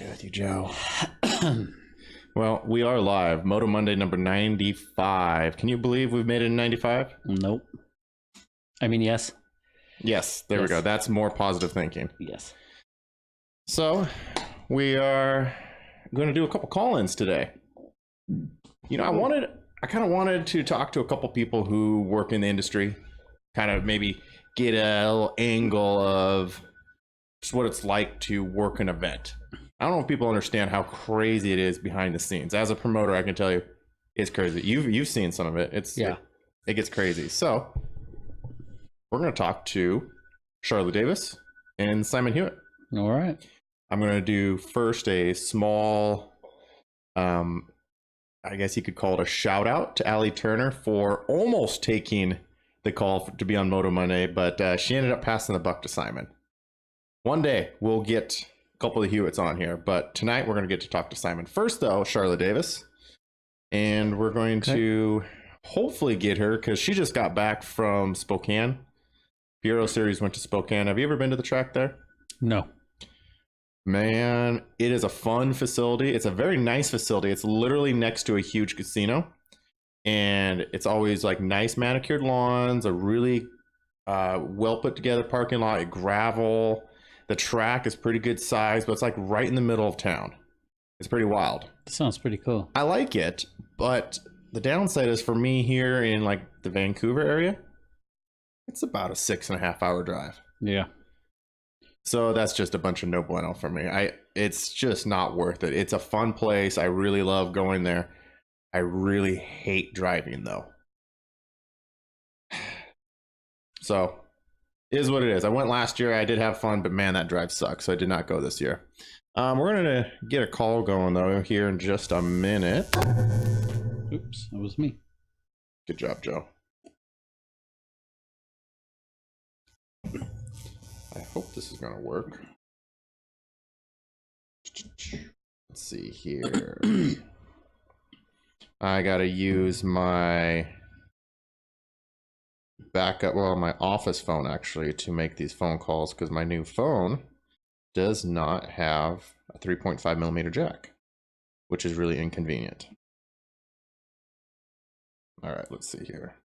do with you, Joe? Well, we are live. Moto Monday number 95. Can you believe we've made it in 95? Nope. I mean, yes. Yes, there we go. That's more positive thinking. Yes. So, we are going to do a couple call-ins today. You know, I kind of wanted to talk to a couple people who work in the industry, kind of maybe get a little angle of just what it's like to work an event. I don't know if people understand how crazy it is behind the scenes. As a promoter, I can tell you, it's crazy. You've seen some of it. It gets crazy. So we're going to talk to Charla Davis and Simon Hewitt. All right. I'm going to do first a small, I guess you could call it a shout out to Allie Turner for almost taking the call to be on Moto Monday, but she ended up passing the buck to Simon. One day we'll get a couple of Hewitts on here, but tonight we're going to get to talk to Simon. First, though, Charla Davis, and we're going to hopefully get her because she just got back from Spokane. Bureau Series went to Spokane. Have you ever been to the track there? No. Man, it is a fun facility. It's a very nice facility. It's literally next to a huge casino, and it's always like nice manicured lawns, a really well put together parking lot, gravel. The track is pretty good size, but it's like right in the middle of town. It's pretty wild. Sounds pretty cool. I like it, but the downside is for me here in like the Vancouver area, it's about a 6.5 hour drive. Yeah. So that's just a bunch of no bueno for me. It's just not worth it. It's a fun place. I really love going there. I really hate driving though. So is what it is. I went last year. I did have fun, but man, that drive sucks. So I did not go this year. We're going to get a call going though here in just a minute. Oops, that was me. Good job, Joe. I hope this is going to work. Let's see here. I got to use my backup, well, my office phone actually, to make these phone calls because my new phone does not have a 3.5 millimeter jack, which is really inconvenient. All right, let's see here.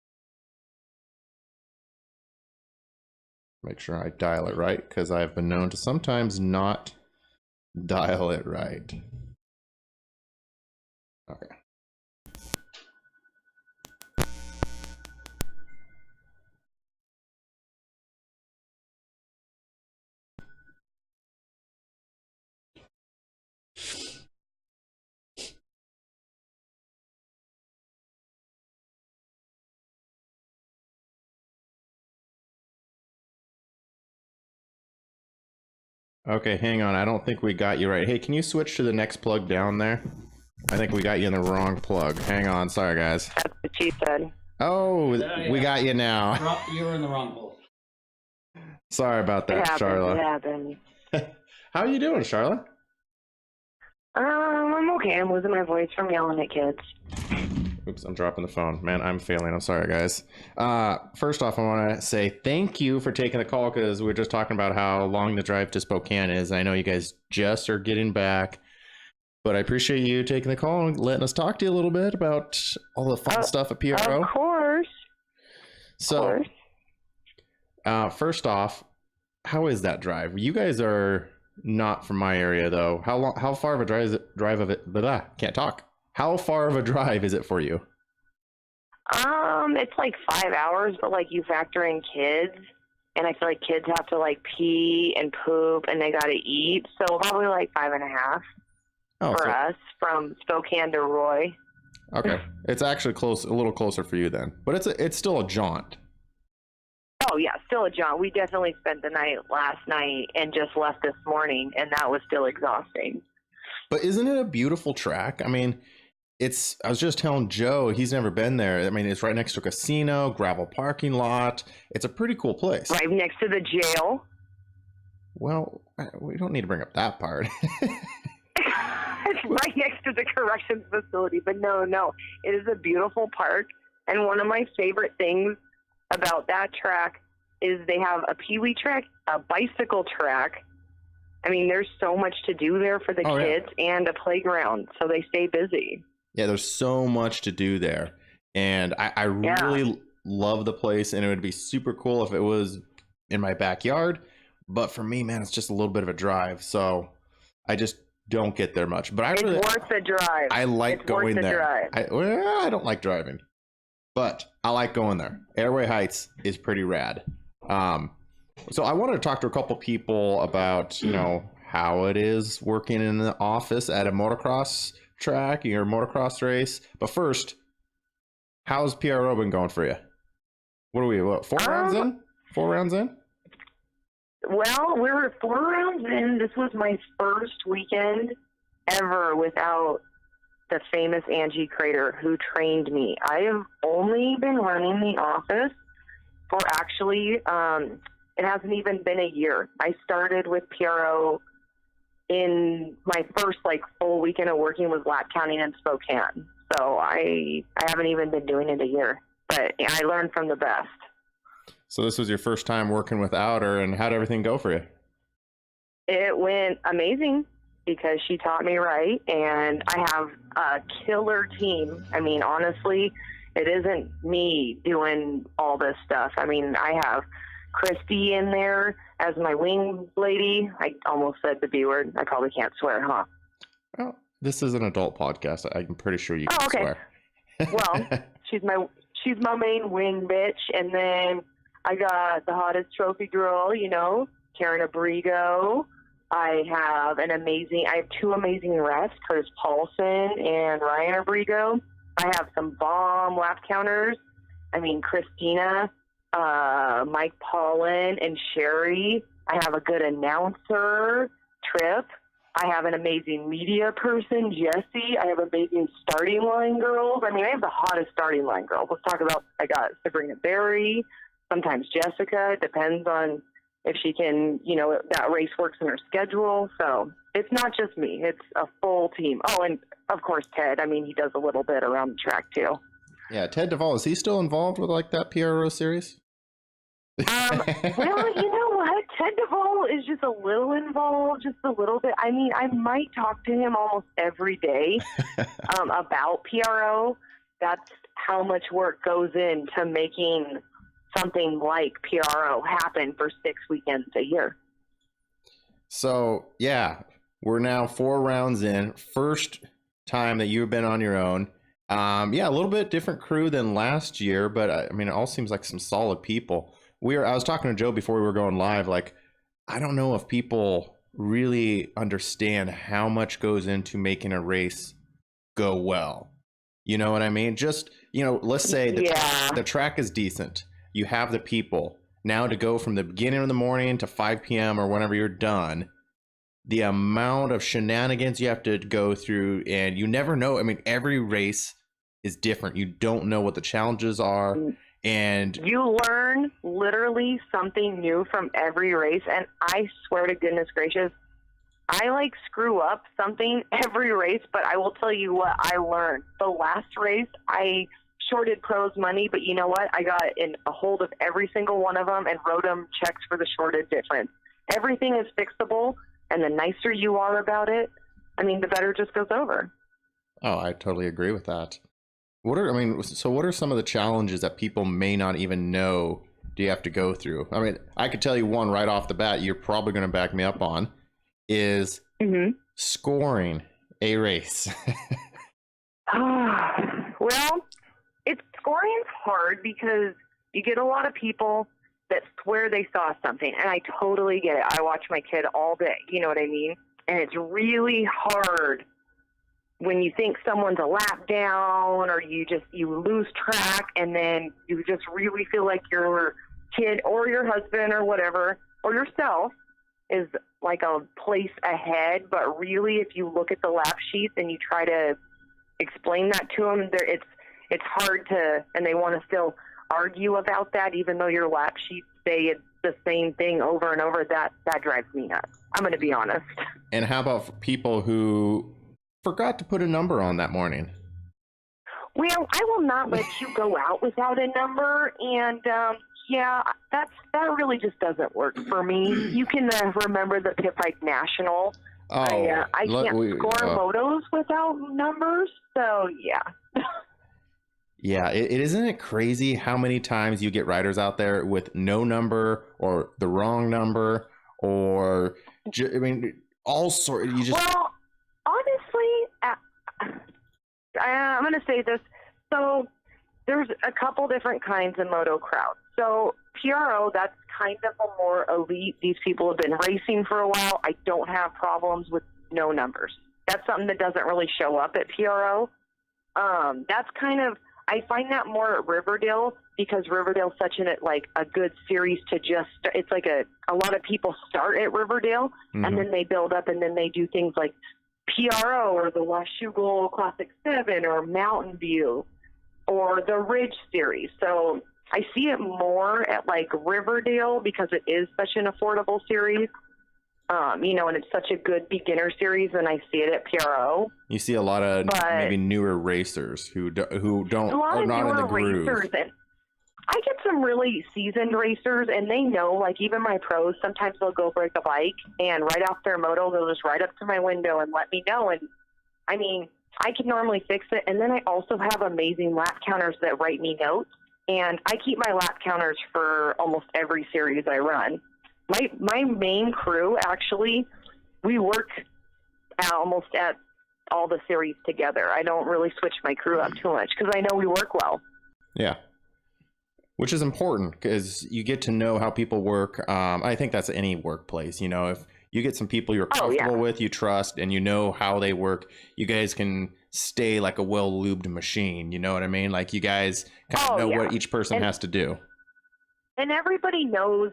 Make sure I dial it right because I've been known to sometimes not dial it right. Okay. Okay, hang on. I don't think we got you right. Hey, can you switch to the next plug down there? I think we got you in the wrong plug. Hang on. Sorry, guys. That's what she said. Oh, yeah. We got you now. You were in the wrong hole. Sorry about that, Charla. It happens. How are you doing, Charla? I'm okay. I'm losing my voice from yelling at kids. Oops, I'm dropping the phone. Man, I'm failing. I'm sorry, guys. First off, I want to say thank you for taking the call because we were just talking about how long the drive to Spokane is. I know you guys just are getting back, but I appreciate you taking the call and letting us talk to you a little bit about all the fun stuff at PRO. Of course. So, first off, how is that drive? You guys are not from my area, though. How far of a drive of it? Blah, can't talk. How far of a drive is it for you? It's like 5 hours, but like you factor in kids, and I feel like kids have to like pee and poop, and they gotta eat, so probably like 5.5 for us from Spokane to Roy. Okay, it's actually close, a little closer for you then, but it's still a jaunt. Oh yeah, still a jaunt. We definitely spent the night last night and just left this morning, and that was still exhausting. But isn't it a beautiful track? I mean, I was just telling Joe, he's never been there. I mean, it's right next to a casino, gravel parking lot. It's a pretty cool place. Right next to the jail. Well, we don't need to bring up that part. It's right next to the corrections facility, but no, it is a beautiful park. And one of my favorite things about that track is they have a peewee track, a bicycle track, I mean, there's so much to do there for the kids and a playground, so they stay busy. Yeah, there's so much to do there. And I really love the place, and it would be super cool if it was in my backyard. But for me, man, it's just a little bit of a drive. So I just don't get there much. But it's worth the drive. I like going there. I don't like driving, but I like going there. Airway Heights is pretty rad. So I wanted to talk to a couple people about, how it is working in the office at a motocross track or motocross race. But first, how's PRO been going for you? What are we, 4 rounds in? 4 rounds in? Well, we were 4 rounds in. This was my first weekend ever without the famous Angie Crater, who trained me. I have only been running the office for actually, it hasn't even been a year. I started with PRO in my first full weekend of working with lap counting in Spokane. So I haven't even been doing it a year, but I learned from the best. So this was your first time working without her, and how'd everything go for you? It went amazing because she taught me right, and I have a killer team. I mean, honestly, it isn't me doing all this stuff. I mean, I have Christy in there as my wing lady. I almost said the B word. I probably can't swear, huh? Oh, this is an adult podcast. I'm pretty sure you can swear. Well, she's my main wing bitch, and then I got the hottest trophy girl, Karen Abrigo. I have 2 amazing refs, Curtis Paulson and Ryan Abrigo. I have some bomb lap counters. I mean, Christina, Mike Paulin, and Sherry. I have a good announcer, Trip. I have an amazing media person, Jesse. I have amazing starting line girls. I mean, I have the hottest starting line girls. Let's talk about, I got Sabrina Berry, sometimes Jessica. It depends on if she can, that race works in her schedule. So it's not just me. It's a full team. Oh, and of course, Ted. I mean, he does a little bit around the track, too. Yeah, Ted Duvall, is he still involved with that PRO series? Well, you know what? Ted Duvall is just a little involved, just a little bit. I mean, I might talk to him almost every day about PRO. That's how much work goes into making something like PRO happen for 6 weekends a year. So, yeah, we're now 4 rounds in. First time that you've been on your own. A little bit different crew than last year, but I mean, it all seems like some solid people. I was talking to Joe before we were going live. I don't know if people really understand how much goes into making a race go well. You know what I mean? Just, let's say the track is decent. You have the people. Now to go from the beginning of the morning to 5 p.m. or whenever you're done, the amount of shenanigans you have to go through, and you never know. I mean, every race is different. You don't know what the challenges are. And you learn literally something new from every race. And I swear to goodness gracious, I screw up something every race, but I will tell you what I learned. The last race, I shorted pros money, but you know what? I got in a hold of every single one of them and wrote them checks for the shorted difference. Everything is fixable, and the nicer you are about it, I mean, the better it just goes over. Oh, I totally agree with that. What are some of the challenges that people may not even know do you have to go through? I mean, I could tell you one right off the bat you're probably going to back me up on is scoring a race. Well, scoring's hard because you get a lot of people that swear they saw something, and I totally get it. I watch my kid all day, you know what I mean? And it's really hard when you think someone's a lap down, or you lose track, and then you just really feel like your kid or your husband or whatever, or yourself, is a place ahead. But really, if you look at the lap sheets and you try to explain that to them, it's hard to, and they want to still argue about that, even though your lap sheets say it's the same thing over and over. That drives me nuts. I'm going to be honest. And how about for people who forgot to put a number on that morning? Well, I will not let you go out without a number. And yeah, that really just doesn't work for me. You can remember the Pit Bike National. Oh, I can't score motos without numbers, so yeah. Yeah, isn't it crazy how many times you get riders out there with no number or the wrong number or I mean all sort. You just Well, honestly, I'm going to say this. So there's a couple different kinds of moto crowd. So PRO, that's kind of a more elite. These people have been racing for a while. I don't have problems with no numbers. That's something that doesn't really show up at PRO. That's kind of, I find that more at Riverdale because Riverdale's such a good series to just, it's like a lot of people start at Riverdale and then they build up and then they do things like PRO or the Washougal Classic 7 or Mountain View or the Ridge series. So I see it more at like Riverdale because it is such an affordable series. And it's such a good beginner series, and I see it at PRO. You see a lot of maybe newer racers who don't are not in the groove. Racers, and I get some really seasoned racers, and they know, like even my pros, sometimes they'll go break a bike, and right off their moto, they'll just ride up to my window and let me know. And I mean, I can normally fix it, and then I also have amazing lap counters that write me notes, and I keep my lap counters for almost every series I run. My main crew, actually, we work almost at all the series together. I don't really switch my crew up too much because I know we work well. Yeah. Which is important because you get to know how people work. I think that's any workplace. If you get some people you're comfortable with, you trust, and you know how they work, you guys can stay like a well-lubed machine. You know what I mean? Like you guys kind of know what each person has to do. And everybody knows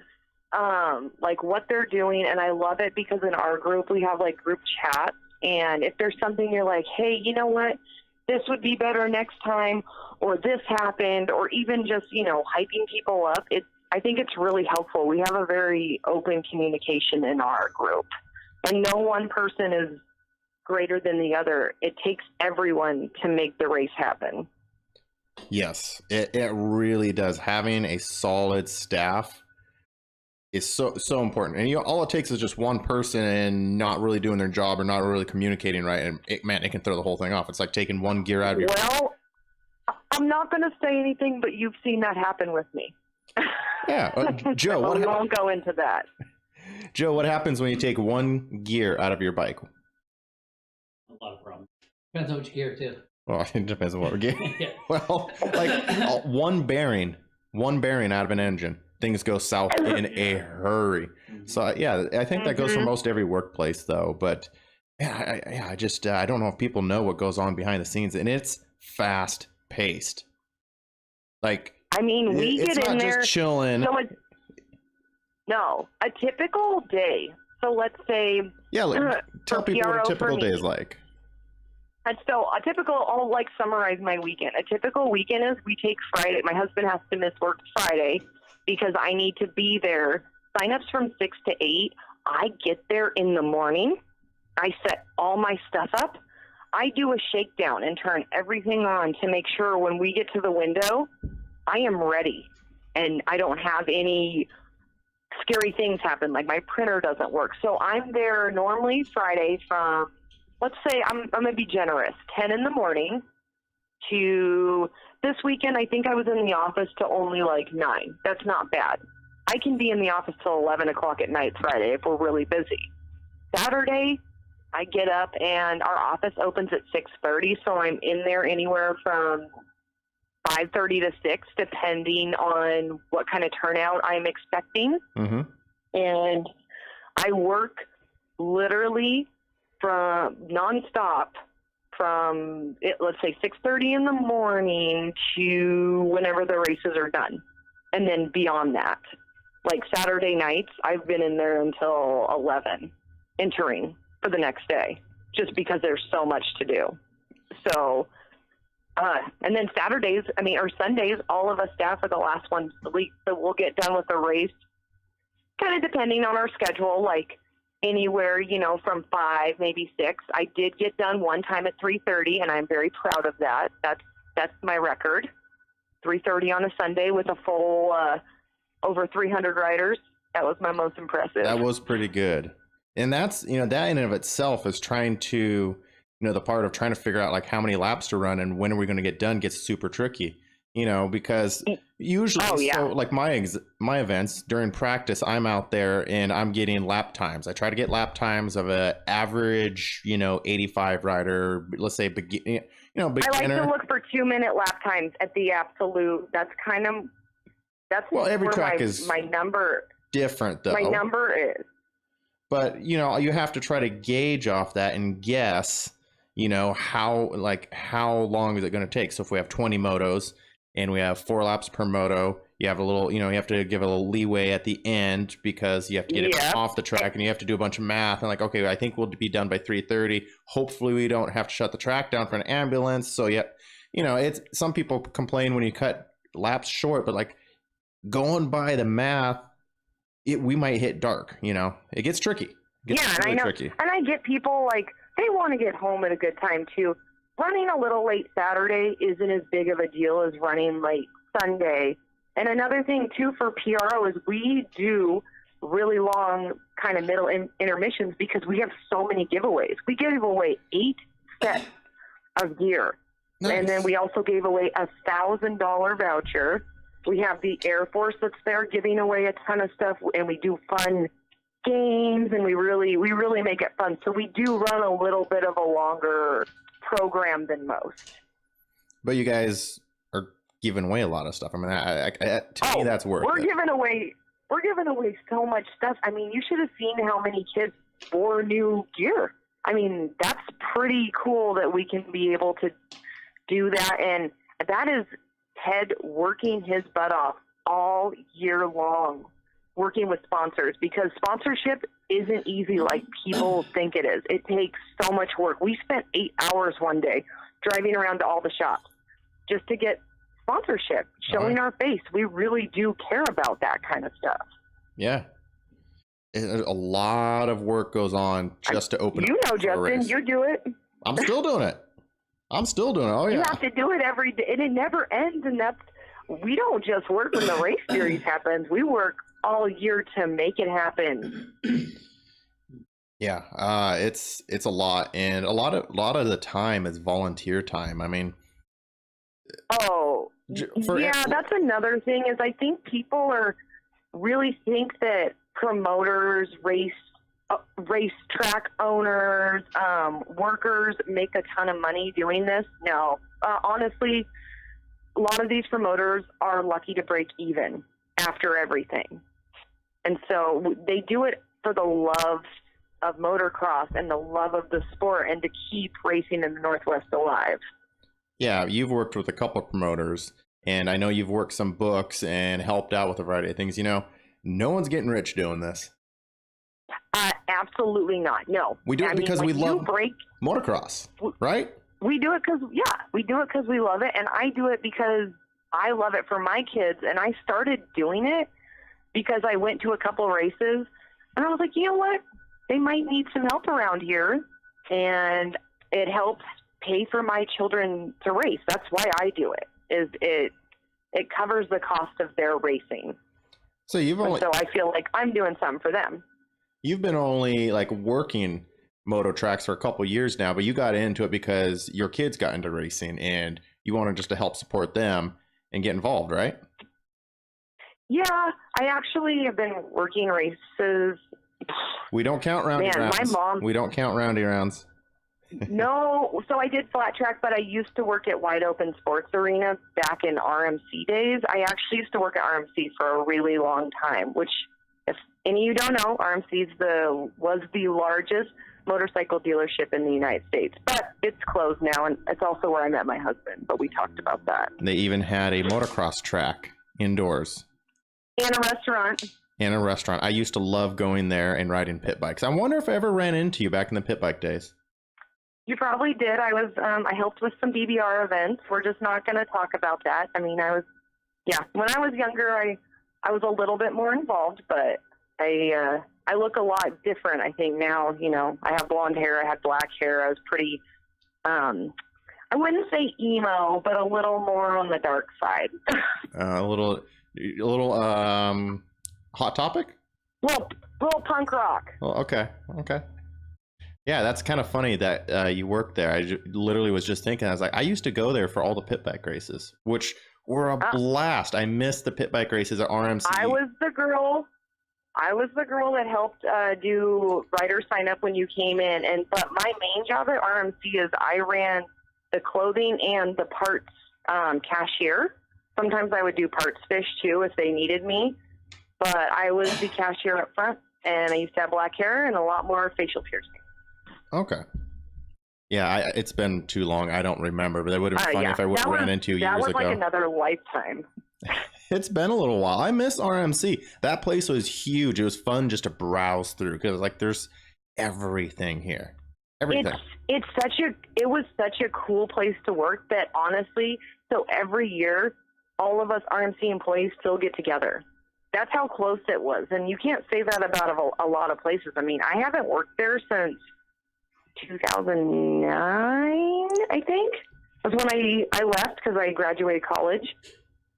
like what they're doing, and I love it because in our group we have like group chats, and if there's something you're like, hey, you know what, this would be better next time, or this happened, or even just hyping people up, I think it's really helpful. We have a very open communication in our group, and no one person is greater than the other. It takes everyone to make the race happen. Yes, it really does. Having a solid staff is so important, and all it takes is just one person and not really doing their job or not really communicating right, and it can throw the whole thing off. It's like taking one gear out of your. Well, I'm not going to say anything, but you've seen that happen with me. Yeah, Joe. We won't go into that. Joe, what happens when you take one gear out of your bike? A lot of problems. Depends on which gear too. Well, it depends on what gear. Yeah. Well, like one bearing out of an engine. Things go south in a hurry. So yeah, I think that goes for most every workplace though. But I just I don't know if people know what goes on behind the scenes, and it's fast paced. Like I mean, we it's get not in just there chilling. No, a typical day. So let's say tell people what a typical day is like. And so a typical, I'll summarize my weekend. A typical weekend is we take Friday. My husband has to miss work Friday because I need to be there. Sign-ups from 6 to 8. I get there in the morning. I set all my stuff up. I do a shakedown and turn everything on to make sure when we get to the window, I am ready. And I don't have any scary things happen, like my printer doesn't work. So I'm there normally Friday from, let's say, I'm going to be generous, 10 in the morning to this weekend. I think I was in the office to only 9. That's not bad. I can be in the office till 11 o'clock at night Friday if we're really busy. Saturday, I get up and our office opens at 6:30, so I'm in there anywhere from 5:30 to 6, depending on what kind of turnout I'm expecting. Mm-hmm. And I work literally from nonstop from let's say 6:30 in the morning to whenever the races are done, and then beyond that, like Saturday nights, I've been in there until 11, entering for the next day, just because there's so much to do. So, and then Saturdays, or Sundays, all of us staff are the last ones to leave, so we'll get done with the race, kind of depending on our schedule, like anywhere, from 5, maybe 6. I did get done one time at 3:30, and I'm very proud of that. That's my record. 3:30 on a Sunday with a full over 300 riders. That was my most impressive. That was pretty good. And that's, that in and of itself is trying to, the part of trying to figure out like how many laps to run and when are we going to get done gets super tricky, because usually, so like my events during practice, I'm out there and I'm getting lap times. I try to get lap times of an average, 85 rider, let's say, beginner. I like to look for 2-minute lap times at the absolute. That's well, every track is my number different though. My number is. But, you have to try to gauge off that and guess, how long is it going to take? So if we have 20 motos and we have 4 laps per moto, you have a little, you have to give a little leeway at the end because you have to get it off the track and you have to do a bunch of math. And like, okay, I think we'll be done by 3:30. Hopefully we don't have to shut the track down for an ambulance. So it's, some people complain when you cut laps short, but like going by the math, we might hit dark, it gets tricky. Really and I know, tricky. And I get people like, they want to get home at a good time too. Running a little late Saturday isn't as big of a deal as running late Sunday. And another thing too for PRO is we do really long kind of middle intermissions because we have so many giveaways. We give away 8 sets of gear. Nice. And then we also gave away a $1,000 voucher. We have the Air Force that's there giving away a ton of stuff, and we do fun games, and we really make it fun. So we do run a little bit of a longer program than most. But you guys are giving away a lot of stuff. I mean, to me, that's worth it. We're giving away so much stuff. I mean, you should have seen how many kids wore new gear. I mean, that's pretty cool that we can be able to do that, and that is Ted working his butt off all year long, working with sponsors, because sponsorship isn't easy like people think it is. It takes so much work. We spent 8 hours one day driving around to all the shops just to get sponsorship, showing our face. We really do care about that kind of stuff. Yeah. A lot of work goes on just to open up. Justin, you do it. I'm still doing it. Oh, yeah. You have to do it every day, and it never ends. And we don't just work when the race series happens. We work all year to make it happen. Yeah, it's a lot, and a lot of the time is volunteer time. I mean, that's another thing is I think people really think that promoters, racetrack owners, workers make a ton of money doing this. No, honestly, a lot of these promoters are lucky to break even after everything. And so they do it for the love of motocross and the love of the sport and to keep racing in the Northwest alive. Yeah, you've worked with a couple of promoters, and I know you've worked some books and helped out with a variety of things. No one's getting rich doing this. Absolutely not. No. We do it because we love motocross, right? We do it because we love it, and I do it because I love it for my kids, and I started doing it because I went to a couple races, and I was like, you know what? They might need some help around here, and it helps pay for my children to race. That's why I do it. It covers the cost of their racing. So I feel like I'm doing something for them. You've been only like working moto tracks for a couple years now, but you got into it because your kids got into racing and you wanted just to help support them and get involved, right? Yeah, I actually have been working races. We don't count roundy rounds. We don't count roundy rounds. No, so I did flat track, but I used to work at Wide Open Sports Arena back in RMC days. I actually used to work at RMC for a really long time, which, if any of you don't know, RMC was the largest motorcycle dealership in the United States, but it's closed now, and it's also where I met my husband, but we talked about that. They even had a motocross track indoors. And a restaurant. I used to love going there and riding pit bikes. I wonder if I ever ran into you back in the pit bike days. You probably did. I helped with some BBR events. We're just not going to talk about that. I mean, when I was younger, I was a little bit more involved, but I look a lot different, I think, now. I have blonde hair. I had black hair. I was pretty, I wouldn't say emo, but a little more on the dark side. A little A little hot topic. Little punk rock. Well, okay. Yeah, that's kind of funny that you work there. Literally was just thinking, I was like, I used to go there for all the pit bike races, which were a blast. I missed the pit bike races at RMC. I was the girl that helped do rider sign up when you came in, but my main job at RMC is I ran the clothing and the parts cashier. Sometimes I would do parts fish too if they needed me, but I was the cashier up front, and I used to have black hair and a lot more facial piercing. Okay. Yeah, it's been too long. I don't remember, but that would have been funny if I would have ran into you years ago. That was like another lifetime. It's been a little while. I miss RMC. That place was huge. It was fun just to browse through because like there's everything here. Everything. It was such a cool place to work that honestly, so every year all of us RMC employees still get together. That's how close it was. And you can't say that about a lot of places. I mean, I haven't worked there since 2009, I think. That's when I left because I graduated college.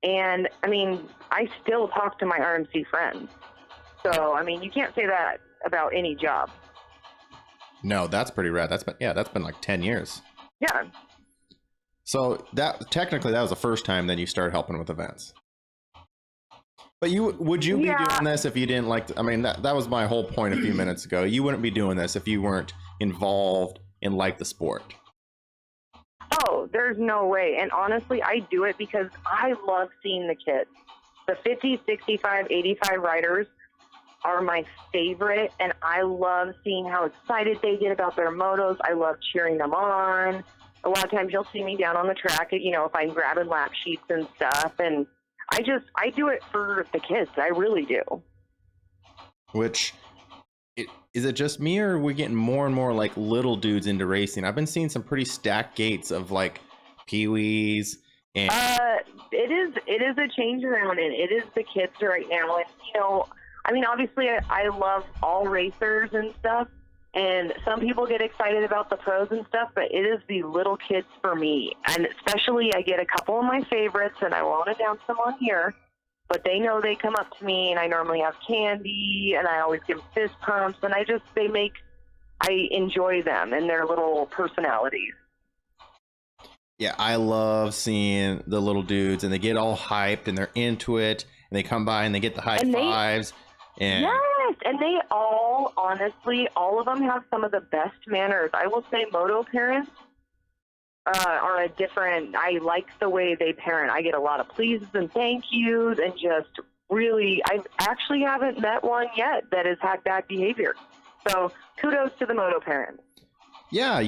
And, I mean, I still talk to my RMC friends. So, I mean, you can't say that about any job. No, that's pretty rad. That's been like 10 years. Yeah. So technically that was the first time then you started helping with events. But would you be doing this if you didn't like I mean, that was my whole point a few minutes ago. You wouldn't be doing this if you weren't involved in like the sport. Oh, there's no way. And honestly, I do it because I love seeing the kids. The 50, 65, 85 riders are my favorite, and I love seeing how excited they get about their motos. I love cheering them on. A lot of times you'll see me down on the track, if I'm grabbing lap sheets and stuff, and I do it for the kids. I really do. Is it just me, or are we getting more and more like little dudes into racing? I've been seeing some pretty stacked gates of like peewees and it is a change around, and it is the kids right now. And I mean, obviously I love all racers and stuff, and some people get excited about the pros and stuff, but it is the little kids for me. And especially I get a couple of my favorites, and I won't announce them on here, but they know they come up to me, and I normally have candy, and I always give them fist pumps, and I enjoy them and their little personalities. Yeah, I love seeing the little dudes, and they get all hyped, and they're into it, and they come by, and they get the high fives. Yes, and they all, honestly, all of them have some of the best manners. I will say Moto parents are a different, I like the way they parent. I get a lot of pleases and thank yous, and just really, I actually haven't met one yet that has had bad behavior. So kudos to the Moto parents. Yeah,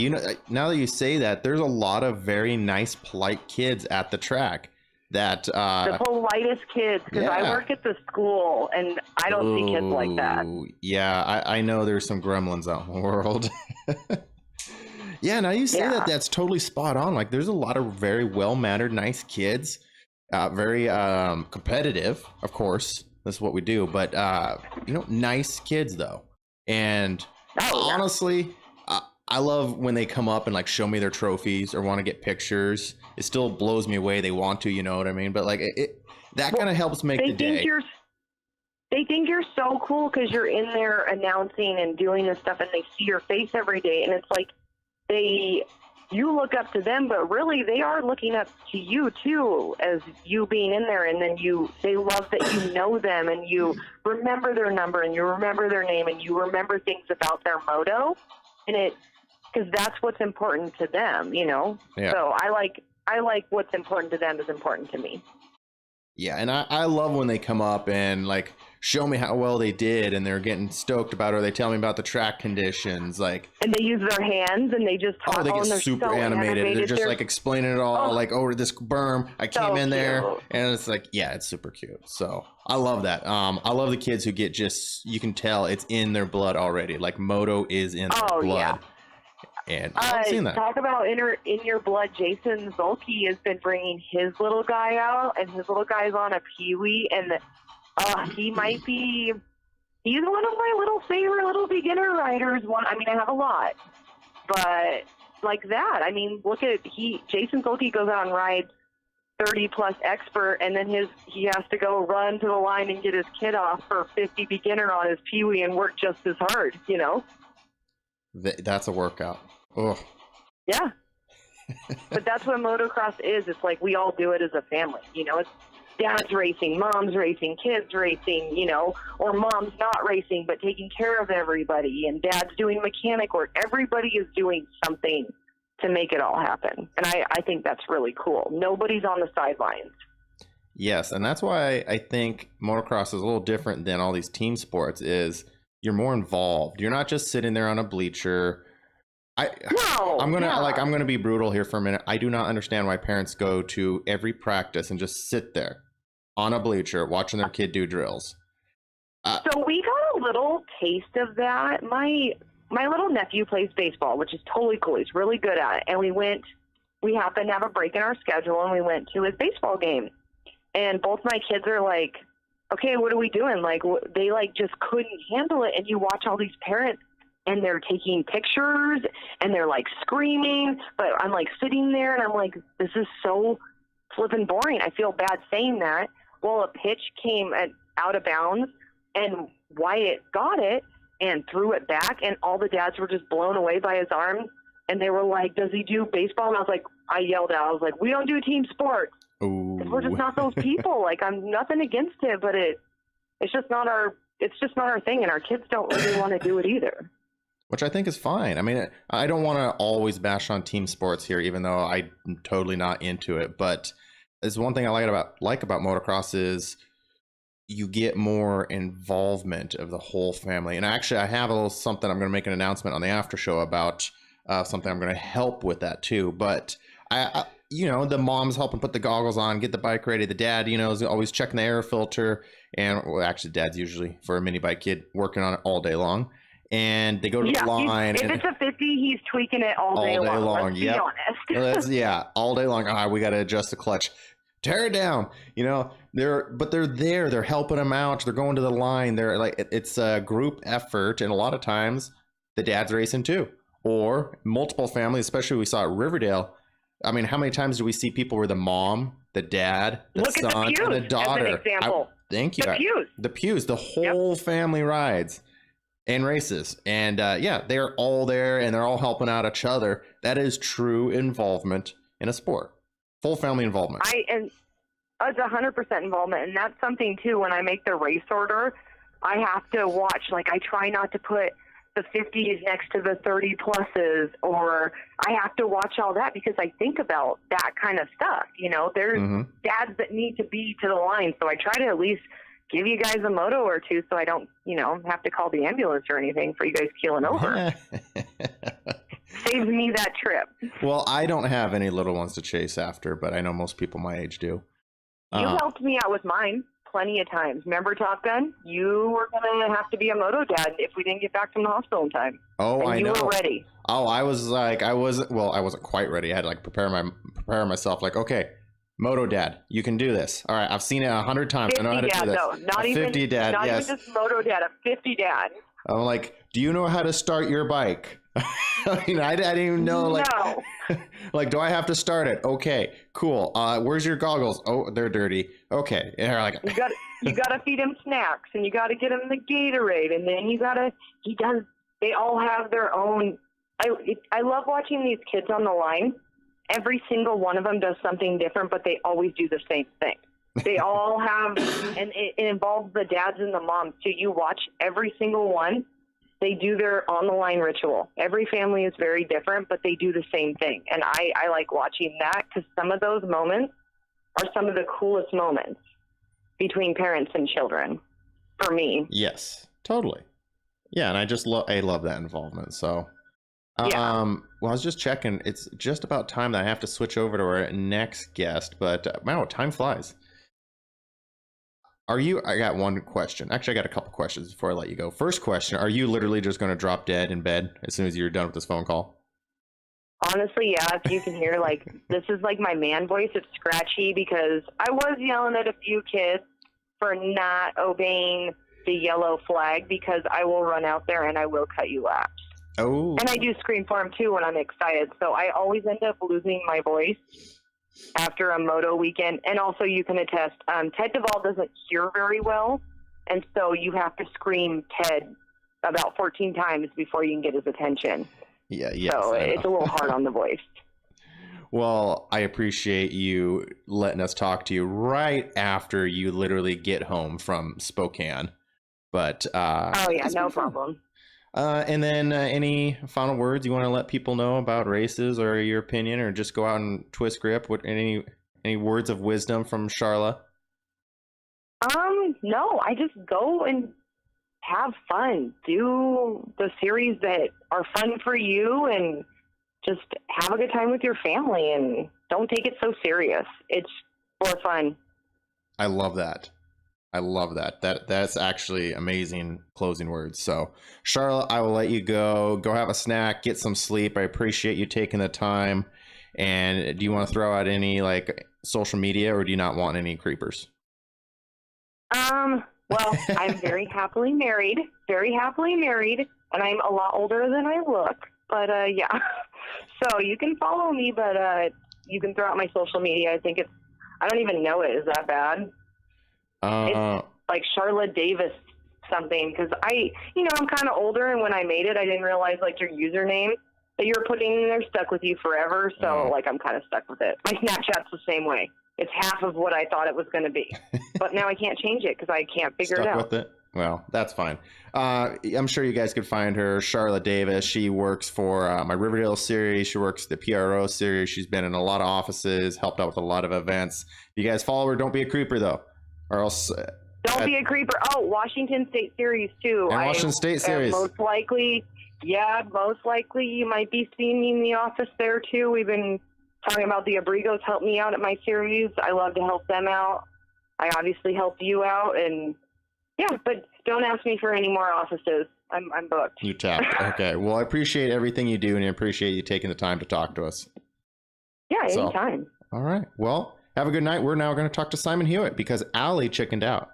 now that you say that, there's a lot of very nice, polite kids at the track. That the politest kids, because I work at the school and I don't see kids like that. Yeah, I know there's some gremlins out in the world. Yeah, now you say that's totally spot on. Like, there's a lot of very well-mannered, nice kids, very competitive, of course. That's what we do, but nice kids though. And honestly, I love when they come up and like show me their trophies or want to get pictures. It still blows me away. They want to, you know what I mean? But like that kind of helps make the day. They think you're so cool because you're in there announcing and doing this stuff, and they see your face every day, and it's like you look up to them, but really they are looking up to you too, as you being in there, and then they love that you know them, and you remember their number, and you remember their name, and you remember things about their moto, and because that's what's important to them, Yeah. So I like what's important to them is important to me. Yeah, and I love when they come up and like show me how well they did, and they're getting stoked about it, or they tell me about the track conditions, like. And they use their hands, and they just talk. Oh, they get super so animated. They're just like explaining it all, like over this berm. I came in there, and it's like, yeah, it's super cute. So I love that. I love the kids who get you can tell it's in their blood already. Like Moto is in their blood. Yeah. And I've seen that. Talk about in your blood. Jason Zolke has been bringing his little guy out, and his little guy's on a peewee, and he's one of my little favorite little beginner riders. I have a lot, but like that. I mean, look at Jason Zolke goes out and rides 30 plus expert, and then he has to go run to the line and get his kid off for 50 beginner on his peewee and work just as hard, you know? That's a workout. Oh. Yeah. But that's what motocross is. It's like we all do it as a family, you know? It's dad's racing, mom's racing, kids racing, you know, or mom's not racing but taking care of everybody, and dad's doing mechanic work. Everybody is doing something to make it all happen. And I think that's really cool. Nobody's on the sidelines. Yes, and that's why I think motocross is a little different than all these team sports, is you're more involved. You're not just sitting there on a bleacher. I'm gonna be brutal here for a minute. I do not understand why parents go to every practice and just sit there on a bleacher watching their kid do drills. So we got a little taste of that. My little nephew plays baseball, which is totally cool. He's really good at it. And we happened to have a break in our schedule, and we went to his baseball game. And both my kids are like, okay, what are we doing? Like, they like just couldn't handle it. And you watch all these parents, and they're taking pictures, and they're like screaming. But I'm like sitting there, and I'm like, this is so flippin' boring. I feel bad saying that. Well, a pitch came out of bounds, and Wyatt got it and threw it back, and all the dads were just blown away by his arm, and they were like, does he do baseball? And I yelled out, I was like, we don't do team sports. Because we're just not those people. Like, I'm nothing against it, but it's just not our thing, and our kids don't really want to do it either. Which I think is fine. I mean, I don't want to always bash on team sports here, even though I'm totally not into it, but there's one thing I like about motocross is you get more involvement of the whole family. And actually, I have a little something I'm going to make an announcement on the after show about something I'm going to help with that too. But I the mom's helping put the goggles on, get the bike ready. The dad, is always checking the air filter, and actually, dad's usually for a mini bike kid working on it all day long. And they go to the line. If it's a 50, he's tweaking it all day long. Let's be honest. All day long. We got to adjust the clutch. Tear it down. They're there. They're helping them out. They're going to the line. They're like, it's a group effort, and a lot of times the dad's racing too, or multiple families. Especially we saw at Riverdale. I mean, how many times do we see people where the mom, the dad, the son, and the daughter? As an example. Thank you. The Pews. The whole family rides and races, and they're all there, and they're all helping out each other. That is true involvement in a sport. Full family involvement. It's 100% involvement, and that's something too. When I make the race order, I have to watch. Like, I try not to put the 50s next to the 30 pluses, or I have to watch all that because I think about that kind of stuff. There's dads that need to be to the line, so I try to at least give you guys a moto or two, so I don't, have to call the ambulance or anything for you guys keeling over. Saves me that trip. Well, I don't have any little ones to chase after, but I know most people my age do. You helped me out with mine plenty of times. Remember Top Gun? You were going to have to be a moto dad if we didn't get back from the hospital in time. Oh, I know. You were ready. Oh, I wasn't quite ready. I had to prepare myself like, okay, moto dad, you can do this. All right, I've seen it 100 times. I know how to do this. No, not even 50 dad, not yes. even just moto dad, a 50 dad. I'm like, do you know how to start your bike? I didn't even know. Like, no. Like, do I have to start it? Okay, cool. Where's your goggles? Oh, they're dirty. Okay. And like, you got to feed him snacks, and you got to get him the Gatorade, and then they all have their own. I love watching these kids on the line. Every single one of them does something different, but they always do the same thing. They all have, and it involves the dads and the moms. So you watch every single one. They do their on-the-line ritual. Every family is very different, but they do the same thing. And I like watching that because some of those moments are some of the coolest moments between parents and children for me. Yes, totally. Yeah, and I love that involvement. So, well, I was just checking. It's just about time that I have to switch over to our next guest, but wow, time flies. I got one question. Actually, I got a couple questions before I let you go. First question, are you literally just going to drop dead in bed as soon as you're done with this phone call? Honestly, yeah. If you can hear, this is like my man voice. It's scratchy because I was yelling at a few kids for not obeying the yellow flag because I will run out there and I will cut you laps. Oh. And I do scream for them too when I'm excited. So I always end up losing my voice after a moto weekend. And also you can attest, Ted Duvall doesn't hear very well. And so you have to scream Ted about 14 times before you can get his attention. Yeah, yes, so it's a little hard on the voice. Well, I appreciate you letting us talk to you right after you literally get home from Spokane. But oh yeah, no problem. And then any final words you want to let people know about races or your opinion, or just go out and twist grip? What any words of wisdom from Charla? No, I just go and have fun. Do the series that are fun for you and just have a good time with your family and don't take it so serious. It's for fun. I love that. That's actually amazing closing words. So, Charlotte, I will let you go. Go have a snack, get some sleep. I appreciate you taking the time. And do you want to throw out any like social media, or do you not want any creepers? Well, I'm very happily married, and I'm a lot older than I look. But yeah. So you can follow me, but you can throw out my social media. I don't even know it is that bad. It's like Charla Davis something, because I'm kind of older, and when I made it, I didn't realize like your username that you were putting in there stuck with you forever. So like I'm kind of stuck with it. My Snapchat's the same way. It's half of what I thought it was going to be, but now I can't change it because I can't figure it out. Stuck with it? Well, that's fine. I'm sure you guys could find her, Charla Davis. She works for my Riverdale series. She works the PRO series. She's been in a lot of offices, helped out with a lot of events. If you guys follow her, don't be a creeper though, or else. Don't be a creeper. Oh, Washington State series too. And Washington State series. Most likely you might be seeing me in the office there too. We've been talking about the Abrigos help me out at my series. I love to help them out. I obviously helped you out, and yeah, but don't ask me for any more offices. I'm booked. You tapped. Okay. Well, I appreciate everything you do, and I appreciate you taking the time to talk to us. Yeah, anytime. All right. Well, have a good night. We're now going to talk to Simon Hewitt because Allie chickened out.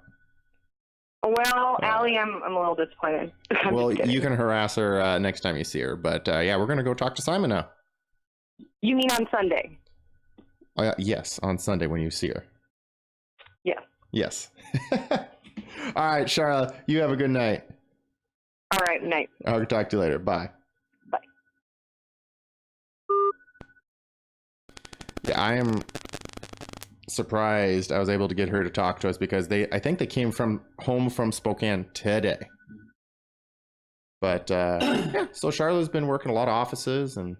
Well, Allie, I'm a little disappointed. Well, you can harass her next time you see her. But yeah, we're going to go talk to Simon now. You mean on Sunday? Yes, on Sunday when you see her. Yeah. Yes. All right, Charla, you have a good night. All right, night. I'll talk to you later. Bye. Bye. Yeah, I am surprised I was able to get her to talk to us because I think they came home from Spokane today. But yeah, so Charla's been working a lot of offices, and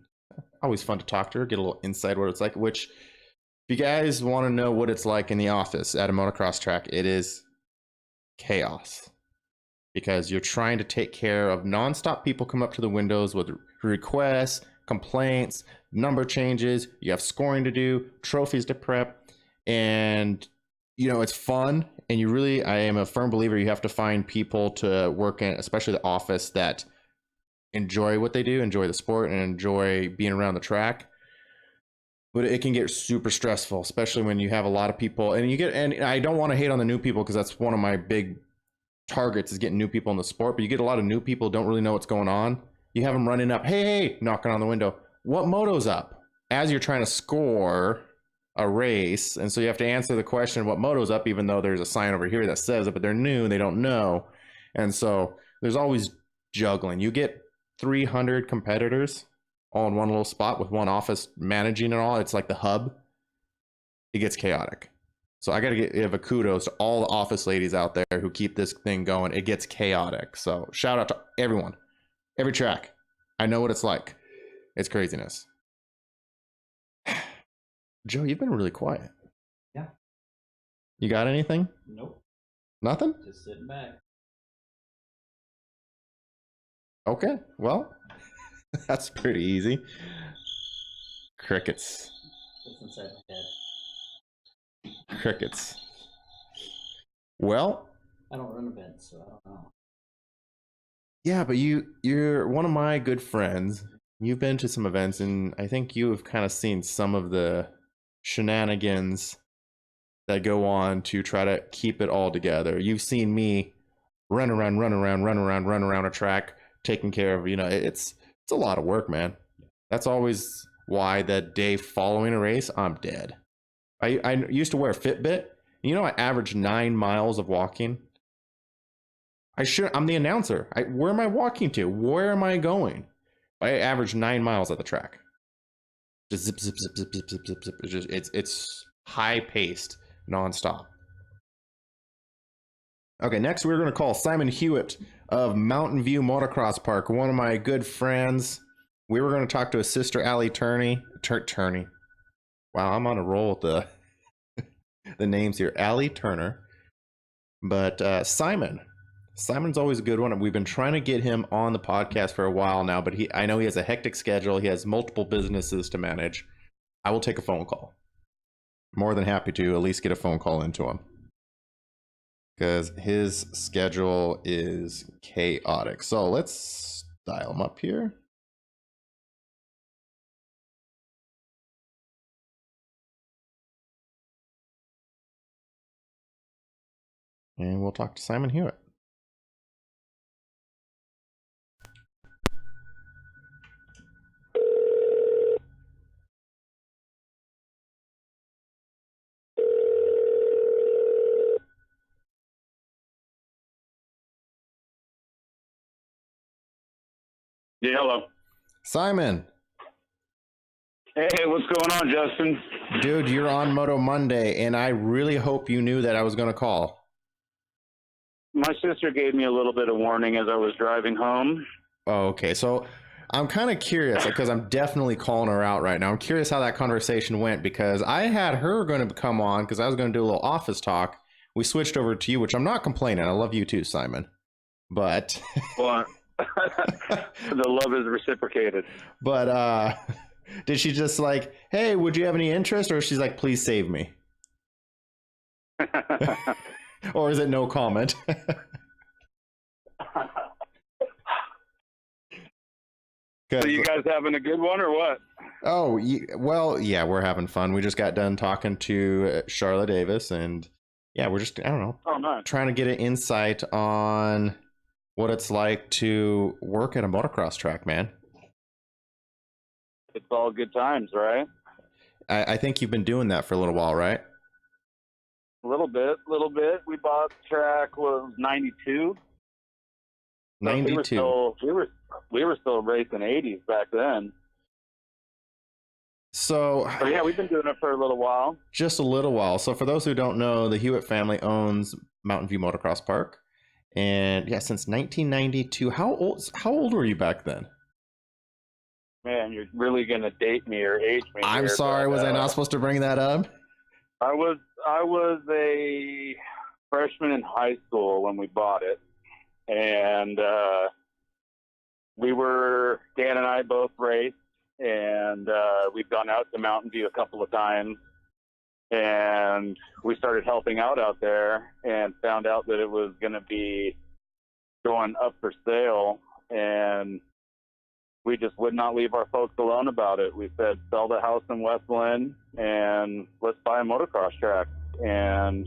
always fun to talk to her, get a little insight what it's like. Which, if you guys want to know what it's like in the office at a motocross track, it is chaos, because you're trying to take care of nonstop people come up to the windows with requests, complaints, number changes. You have scoring to do, trophies to prep, and it's fun. And I am a firm believer you have to find people to work in, especially the office, that enjoy what they do, enjoy the sport, and enjoy being around the track. But it can get super stressful, especially when you have a lot of people, and I don't want to hate on the new people, because that's one of my big targets, is getting new people in the sport. But you get a lot of new people who don't really know what's going on. You have them running up, hey, knocking on the window, what moto's up? As you're trying to score a race. And so you have to answer the question, what moto's up, even though there's a sign over here that says it, but they're new, they don't know. And so there's always juggling. You get 300 competitors all in one little spot with one office managing it all. It's like the hub. It gets chaotic. So I got to give a kudos to all the office ladies out there who keep this thing going. It gets chaotic. So shout out to everyone, every track. I know what it's like. It's craziness. Joe, you've been really quiet. Yeah. You got anything? Nope. Nothing? Just sitting back. Okay, well, that's pretty easy. Crickets. What's inside my head? Crickets. Well, I don't run events, so I don't know. Yeah, but you're one of my good friends. You've been to some events, and I think you have kind of seen some of the shenanigans that go on to try to keep it all together. You've seen me run around a track, taking care of, it's a lot of work, man. That's always why the day following a race, I'm dead. I used to wear a Fitbit. You know, I average 9 miles of walking. I'm the announcer. Where am I walking to? Where am I going? I average 9 miles at the track. Just zip, zip, zip, zip, zip, zip, zip, zip. It's high paced, nonstop. Okay, next we're going to call Simon Hewitt of Mountain View Motocross Park, one of my good friends. We were going to talk to his sister, Allie Turney. Turney. Wow, I'm on a roll with the names here. Allie Turner. But Simon's always a good one. We've been trying to get him on the podcast for a while now, but I know he has a hectic schedule. He has multiple businesses to manage. I will take a phone call. More than happy to at least get a phone call into him, because his schedule is chaotic. So let's dial him up here. And we'll talk to Simon Hewitt. Yeah, hello. Simon. Hey, what's going on, Justin? Dude, you're on Moto Monday, and I really hope you knew that I was going to call. My sister gave me a little bit of warning as I was driving home. Oh, okay. So I'm kind of curious, because I'm definitely calling her out right now. I'm curious how that conversation went, because I had her going to come on because I was going to do a little office talk. We switched over to you, which I'm not complaining. I love you too, Simon. But Well, the love is reciprocated. But did she just like, hey, would you have any interest? Or she's like, please save me? Or is it no comment? So you guys having a good one or what? Oh, well, yeah, we're having fun. We just got done talking to Charla Davis, and yeah, we're just, I don't know, nice. Trying to get an insight on what it's like to work at a motocross track, man. It's all good times, right? I think you've been doing that for a little while, right? A little bit. We bought the track was 92. 92. We were still racing 80s back then. So yeah, we've been doing it for a little while. Just a little while. So for those who don't know, the Hewitt family owns Mountain View Motocross Park. And yeah, since 1992. How old were you back then? Man, you're really gonna date me or age me. I'm sorry, was I not supposed to bring that up? I was a freshman in high school when we bought it, and Dan and I both raced, and we've gone out to Mountain View a couple of times, and we started helping out there and found out that it was going to be going up for sale, and we just would not leave our folks alone about it. We said, sell the house in West Lynn and let's buy a motocross track. And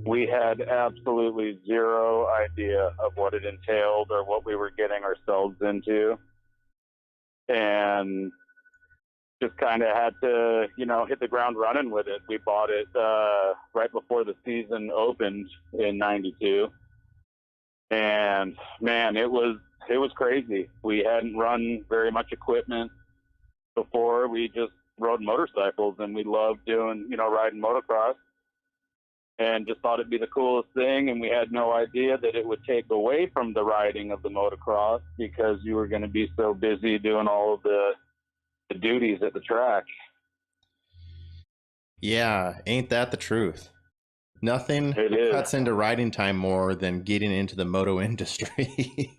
we had absolutely zero idea of what it entailed or what we were getting ourselves into. And just kind of had to, hit the ground running with it. We bought it right before the season opened in 92. And man, it was crazy. We hadn't run very much equipment before. We just rode motorcycles, and we loved doing, riding motocross, and just thought it'd be the coolest thing. And we had no idea that it would take away from the riding of the motocross because you were going to be so busy doing all of the duties at the track. Yeah, ain't that the truth? Nothing cuts into riding time more than getting into the moto industry.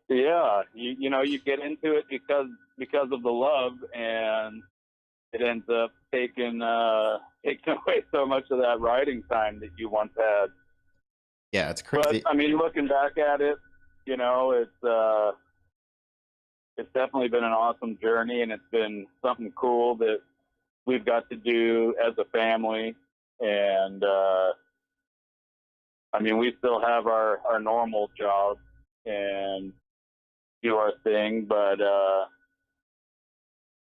Yeah, you get into it because of the love, and it ends up taking away so much of that riding time that you once had. Yeah, it's crazy. But I mean, looking back at it, it's definitely been an awesome journey, and it's been something cool that we've got to do as a family. And I mean, we still have our normal jobs and do our thing, but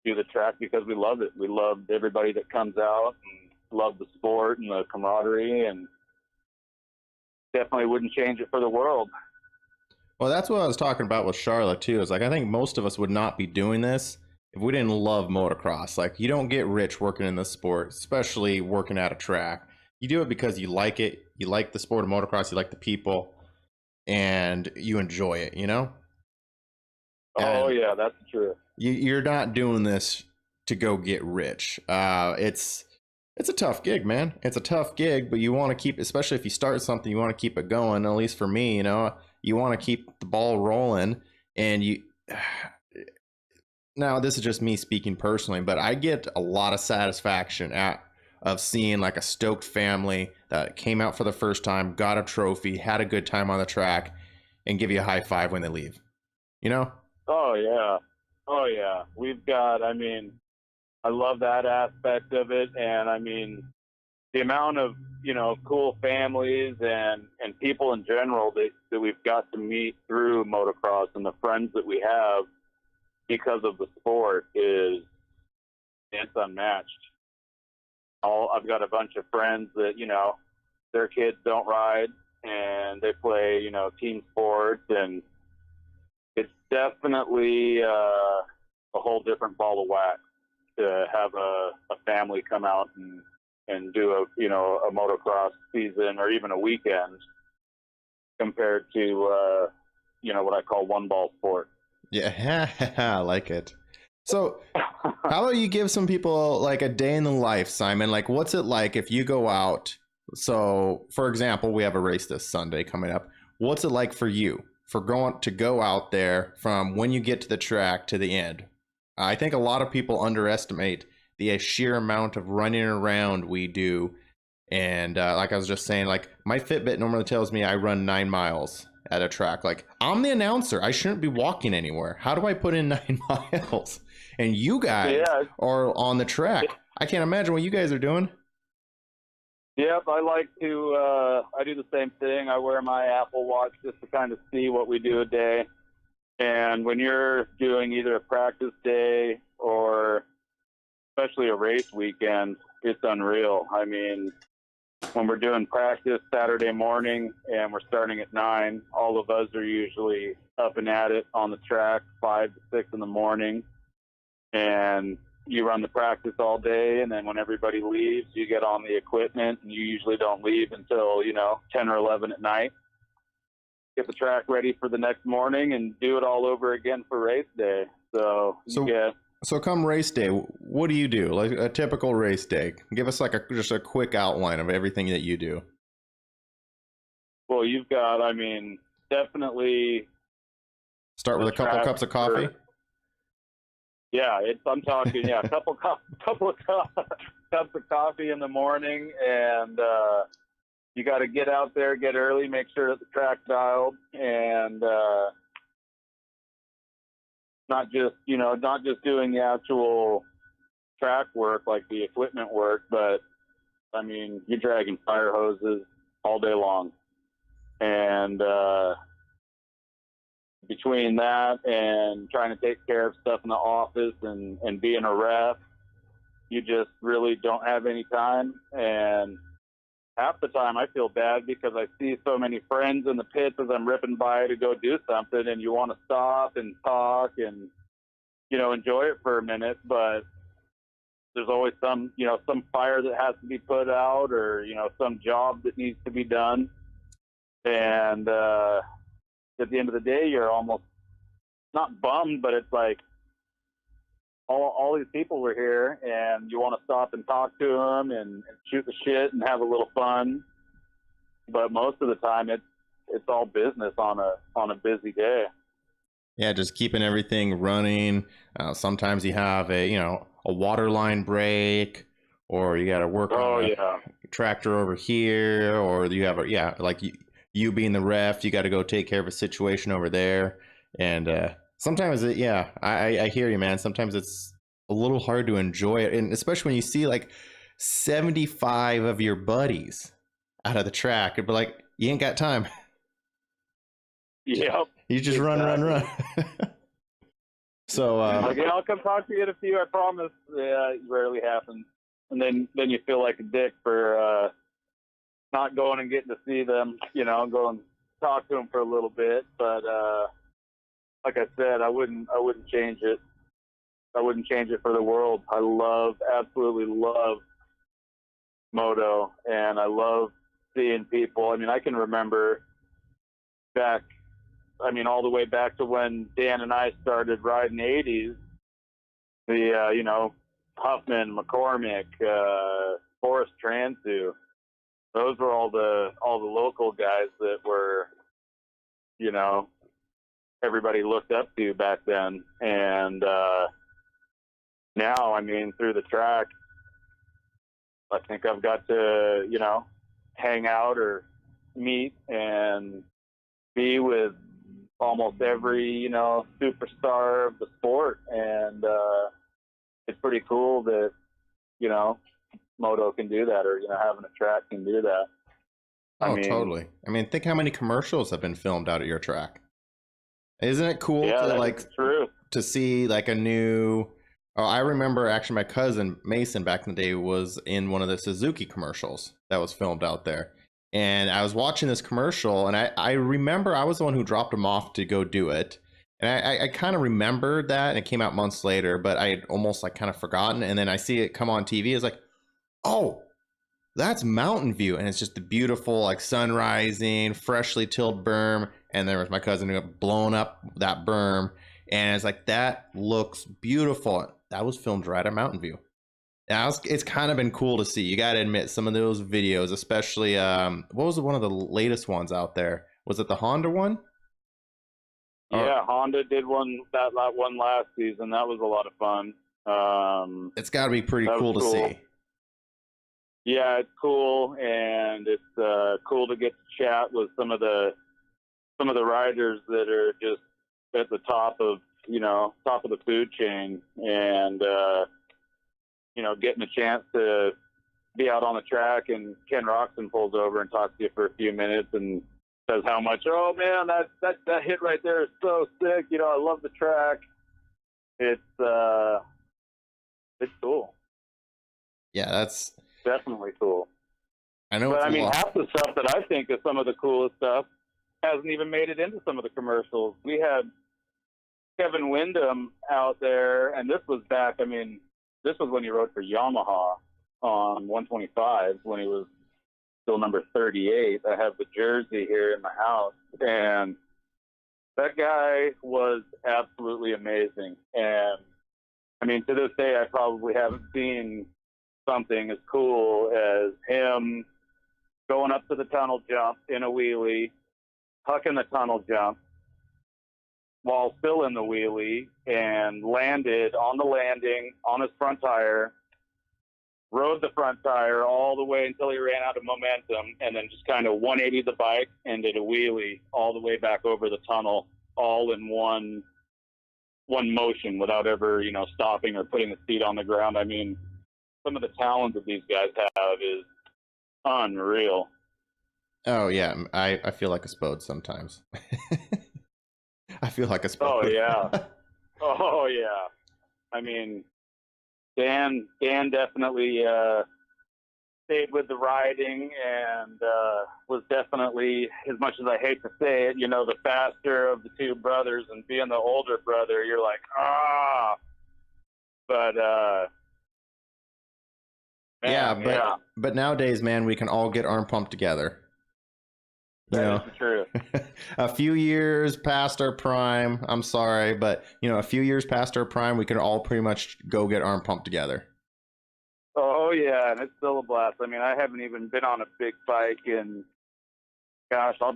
do the track because we love it. We love everybody that comes out and love the sport and the camaraderie, and definitely wouldn't change it for the world. Well, that's what I was talking about with Charla too. Is like I think most of us would not be doing this if we didn't love motocross. Like you don't get rich working in this sport, especially working at a track. You do it because you like it. You like the sport of motocross. You like the people, and you enjoy it. You know. Oh And yeah, that's true. you're not doing this to go get rich. It's a tough gig, man. It's a tough gig, but you want to keep, especially if you start something, you want to keep it going. At least for me, you know, you want to keep the ball rolling. And you, now this is just me speaking personally, but I get a lot of satisfaction of seeing like a stoked family that came out for the first time, got a trophy, had a good time on the track, and give you a high five when they leave. You know? Oh yeah. Oh yeah. We've got, I mean, I love that aspect of it. And I mean, the amount of, you know, cool families and people in general that we've got to meet through motocross and the friends that we have because of the sport it's unmatched. I've got a bunch of friends that, you know, their kids don't ride and they play, you know, team sports, and it's definitely a whole different ball of wax to have a family come out and do a, you know, a motocross season or even a weekend compared to, you know, what I call one ball sport. Yeah, I like it. So, how about you give some people like a day in the life, Simon? Like, what's it like if you go out? So, for example, we have a race this Sunday coming up. What's it like for you for go out there from when you get to the track to the end? I think a lot of people underestimate the sheer amount of running around we do. And like I was just saying, like my Fitbit normally tells me I run 9 miles at a track. Like I'm the announcer. I shouldn't be walking anywhere. How do I put in 9 miles? And you guys are on the track. I can't imagine what you guys are doing. Yep, I like to, I do the same thing. I wear my Apple Watch just to kind of see what we do a day. And when you're doing either a practice day or especially a race weekend, it's unreal. I mean, when we're doing practice Saturday morning and we're starting at 9, all of us are usually up and at it on the track 5 to 6 in the morning. And you run the practice all day, and then when everybody leaves, you get on the equipment, and you usually don't leave until, you know, 10 or 11 at night. Get the track ready for the next morning and do it all over again for race day. So come race day, what do you do? Like a typical race day. Give us like just a quick outline of everything that you do. Well, you've got, I mean, definitely start with a couple of cups of coffee. Yeah, I'm talking, a couple of cups of coffee in the morning, and you got to get out there, get early, make sure that the track's dialed, and not just doing the actual track work, like the equipment work, but I mean, you're dragging fire hoses all day long. And between that and trying to take care of stuff in the office and being a ref, you just really don't have any time. And half the time I feel bad because I see so many friends in the pits as I'm ripping by to go do something, and you want to stop and talk and, you know, enjoy it for a minute, but there's always some fire that has to be put out, or, you know, some job that needs to be done. And at the end of the day, you're almost not bummed, but it's like all these people were here, and you want to stop and talk to them and shoot the shit and have a little fun. But most of the time, it's all business on a busy day. Yeah, just keeping everything running. Sometimes you have a water line break, or you got to work on a tractor over here, or you have you being the ref, you got to go take care of a situation over there. And sometimes I hear you, man. Sometimes it's a little hard to enjoy it, and especially when you see like 75 of your buddies out of the track, but like you ain't got time. Yep. You just run. So like, yeah, I'll come talk to you in a few. I promise. Yeah, it rarely happens. And then you feel like a dick for not going and getting to see them. You know, go and talk to them for a little bit. But like I said, I wouldn't change it. I wouldn't change it for the world. I absolutely love Moto, and I love seeing people. I mean, I can remember back, all the way back to when Dan and I started riding 80s, the, Huffman, McCormick, Forrest Transu, those were all the local guys that were, everybody looked up to back then. And now, through the track, I think I've got to, hang out or meet and be with almost every, superstar of the sport. And it's pretty cool that, Moto can do that, or, having a track can do that. Totally. Think how many commercials have been filmed out at your track. Isn't it cool to see like a new... Oh, I remember actually my cousin Mason back in the day was in one of the Suzuki commercials that was filmed out there. And I was watching this commercial, and I remember I was the one who dropped him off to go do it. And I kind of remembered that, and it came out months later, but I had almost like kind of forgotten. And then I see it come on TV. It's like, oh, that's Mountain View. And it's just the beautiful like sun rising, freshly tilled berm. And there was my cousin who had blown up that berm. And it's like, that looks beautiful. That was filmed right at Mountain View. It's kind of been cool to see. You got to admit, some of those videos, especially, what was one of the latest ones out there? Was it the Honda one? Yeah, Honda did one last season. That was a lot of fun. It's got to be pretty cool to see. Yeah, it's cool, and it's cool to get to chat with some of the riders that are just at the top of the food chain, and getting a chance to be out on the track, and Ken Roxon pulls over and talks to you for a few minutes and says how much, oh man, that hit right there is so sick. I love the track. It's cool. Yeah, that's definitely cool. I know. But half the stuff that I think is some of the coolest stuff hasn't even made it into some of the commercials. We had Kevin Windham out there, and this was back, this was when he rode for Yamaha on 125, when he was still number 38. I have the jersey here in my house, and that guy was absolutely amazing. And, to this day, I probably haven't seen something as cool as him going up to the tunnel jump in a wheelie, hucking the tunnel jump while still in the wheelie, and landed on the landing on his front tire, rode the front tire all the way until he ran out of momentum, and then just kind of 180 the bike and did a wheelie all the way back over the tunnel, all in one motion without ever, stopping or putting the seat on the ground. Some of the talent that these guys have is unreal. Oh yeah, I feel like a spode sometimes. I feel like a spode. Oh yeah. Oh yeah. Dan definitely stayed with the riding, and was definitely, as much as I hate to say it, the faster of the two brothers, and being the older brother, you're like, but but nowadays, man, we can all get arm pumped together. That is true. A few years past our prime, I'm sorry, but a few years past our prime, we can all pretty much go get arm pumped together. Oh yeah, and it's still a blast. I haven't even been on a big bike, and gosh, I'll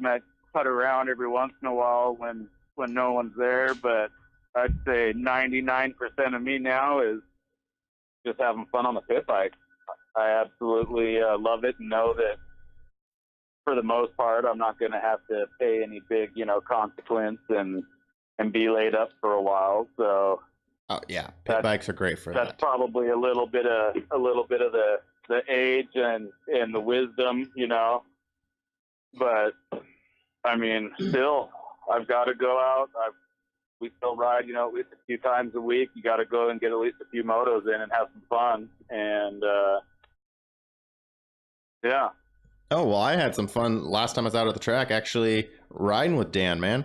cut around every once in a while when no one's there, but I'd say 99% of me now is just having fun on the pit bike. I absolutely love it, and know that for the most part, I'm not going to have to pay any big, consequence and be laid up for a while. So, oh yeah, pit bikes are great for that. That's probably a little bit of the age and the wisdom, But still, I've got to go out. we still ride, at least a few times a week. You got to go and get at least a few motos in and have some fun. And yeah. Oh, well, I had some fun last time I was out at the track actually riding with Dan, man.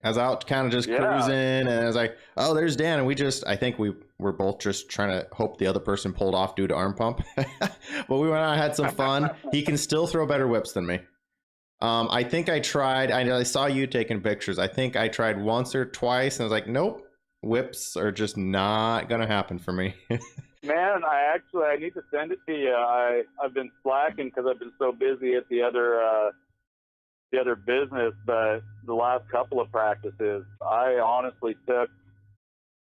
I was out kind of just cruising, and I was like, oh, there's Dan. And I think we were both just trying to hope the other person pulled off due to arm pump. But we went out and had some fun. He can still throw better whips than me. I think I tried, I saw you taking pictures. I think I tried once or twice, and I was like, nope, whips are just not going to happen for me. Man, I need to send it to you. I've been slacking because I've been so busy at the other business, but the last couple of practices, I honestly took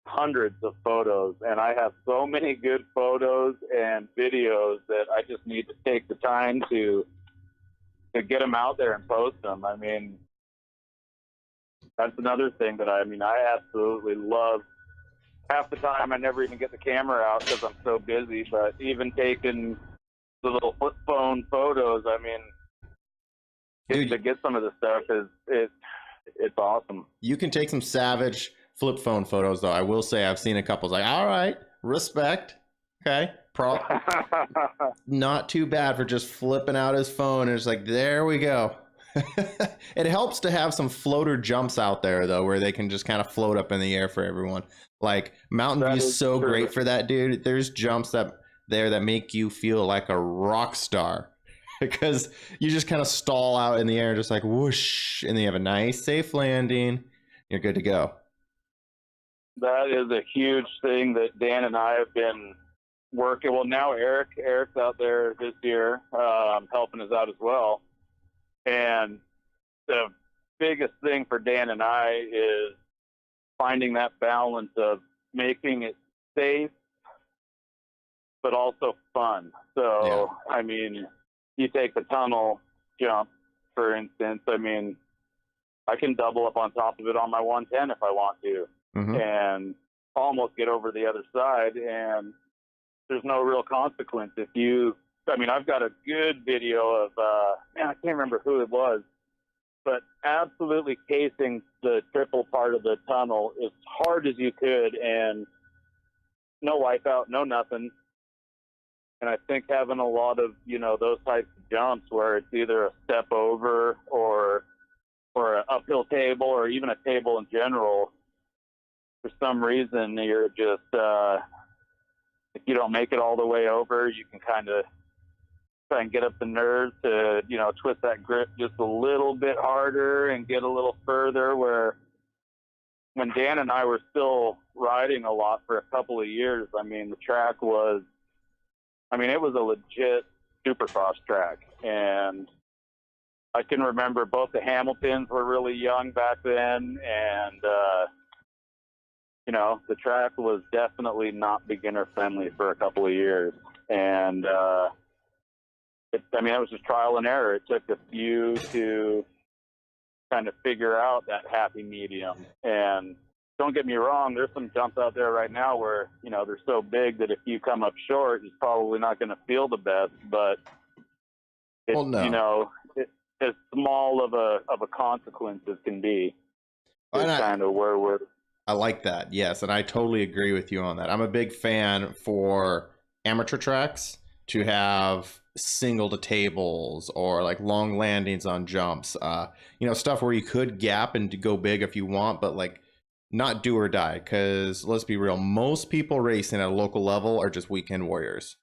hundreds of photos, and I have so many good photos and videos that I just need to take the time to get them out there and post them. I mean, that's another thing that I absolutely love. Half the time I never even get the camera out because I'm so busy, but even taking the little flip phone photos, I mean, to get some of the stuff it's awesome. You can take some savage flip phone photos, though. I will say I've seen a couple. It's like, all right, respect. Okay. Not too bad for just flipping out his phone. And it's like, there we go. It helps to have some floater jumps out there, though, where they can just kind of float up in the air for everyone. Like Mountain View is so great for that, dude. There's jumps that make you feel like a rock star because you just kind of stall out in the air, just like whoosh, and then you have a nice, safe landing. You're good to go. That is a huge thing that Dan and I have been working. Well, now Eric's out there this year, helping us out as well. And the biggest thing for Dan and I is finding that balance of making it safe, but also fun. So, yeah. I mean, you take the tunnel jump, for instance. I mean, I can double up on top of it on my 110 if I want to, and almost get over the other side. And there's no real consequence if you. I mean, I've got a good video of, I can't remember who it was, but absolutely casing the triple part of the tunnel as hard as you could, and no wipeout, no nothing. And I think having a lot of, those types of jumps where it's either a step over or an uphill table or even a table in general, for some reason you're just, if you don't make it all the way over, you can kind of try and get up the nerves to, twist that grip just a little bit harder and get a little further, where when Dan and I were still riding a lot for a couple of years, I mean, the track was, it was a legit supercross track. And I can remember both the Hamiltons were really young back then, and, the track was definitely not beginner friendly for a couple of years. And, it was just trial and error. It took a few to kind of figure out that happy medium. And don't get me wrong, there's some jumps out there right now where, they're so big that if you come up short, it's probably not going to feel the best, but it's, it's as small of a consequence as can be. It's kind of where we're. I like that. Yes. And I totally agree with you on that. I'm a big fan for amateur tracks to have single to tables or like long landings on jumps, stuff where you could gap and go big if you want, but like not do or die. Cause let's be real. Most people racing at a local level are just weekend warriors.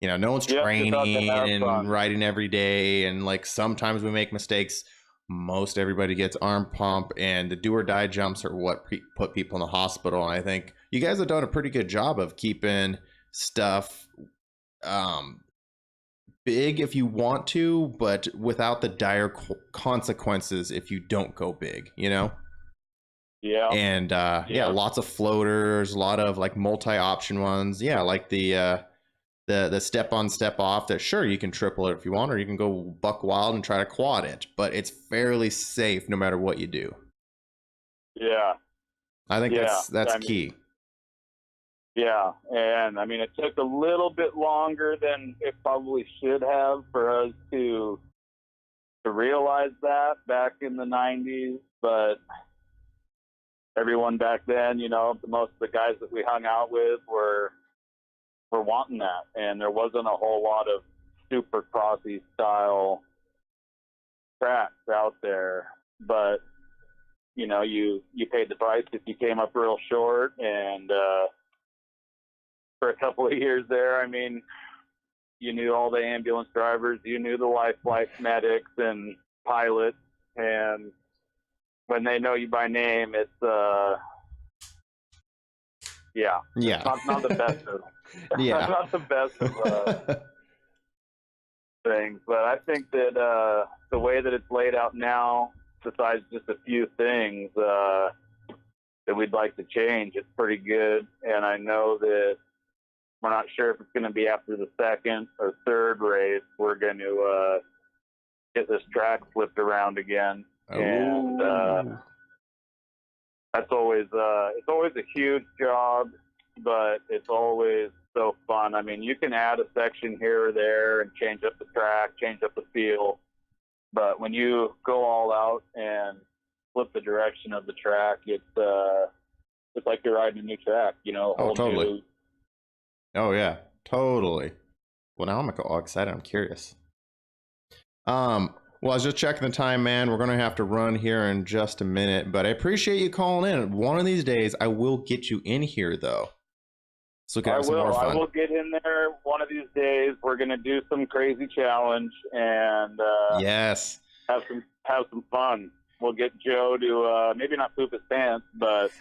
No one's training and riding every day. And like, sometimes we make mistakes. Most everybody gets arm pump, and the do or die jumps are what put people in the hospital. And I think you guys have done a pretty good job of keeping stuff, big if you want to, but without the dire consequences if you don't go big, Yeah. And lots of floaters, a lot of like multi-option ones. Yeah, like the step on, step off that sure you can triple it if you want, or you can go buck wild and try to quad it, but it's fairly safe no matter what you do. Yeah. I think that's key. Yeah, and it took a little bit longer than it probably should have for us to realize that back in the 90s, but everyone back then, most of the guys that we hung out with were wanting that, and there wasn't a whole lot of super crossy style tracks out there. But you paid the price if you came up real short, and for a couple of years there, I mean, you knew all the ambulance drivers, you knew the life flight medics and pilots, and when they know you by name, it's it's not the best of not the best of things. But I think that the way that it's laid out now, besides just a few things that we'd like to change, it's pretty good. And I know that we're not sure if it's going to be after the second or third race, we're going to get this track flipped around again. Oh. And that's always it's always a huge job, but it's always so fun. I mean, you can add a section here or there and change up the track, change up the feel, but when you go all out and flip the direction of the track, it's like you're riding a new track, Oh, totally. Oh yeah, totally. Well, now I'm all excited. I'm curious. Well, I was just checking the time, man. We're going to have to run here in just a minute, but I appreciate you calling in. One of these days, I will get you in here, though. So we can have some more fun. I will get in there one of these days. We're going to do some crazy challenge and yes, have some fun. We'll get Joe to maybe not poop his pants, but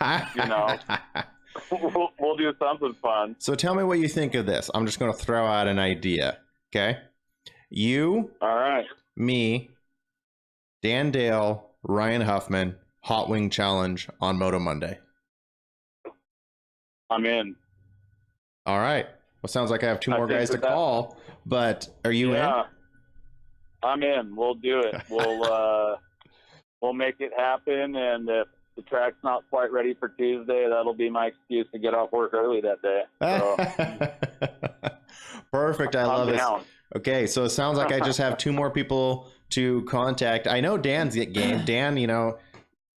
we'll do something fun. So tell me what you think of this. I'm just going to throw out an idea. Okay, you, all right, me, Dan Dale, Ryan Huffman, Hot Wing Challenge on Moto Monday. I'm in. All right. Well, sounds like I have two more guys to call, but are you in? I'm in. We'll do it. We'll make it happen, and if the track's not quite ready for Tuesday, that'll be my excuse to get off work early that day. So. Perfect. I love it. Okay, so it sounds like I just have two more people to contact. I know Dan's game. Dan,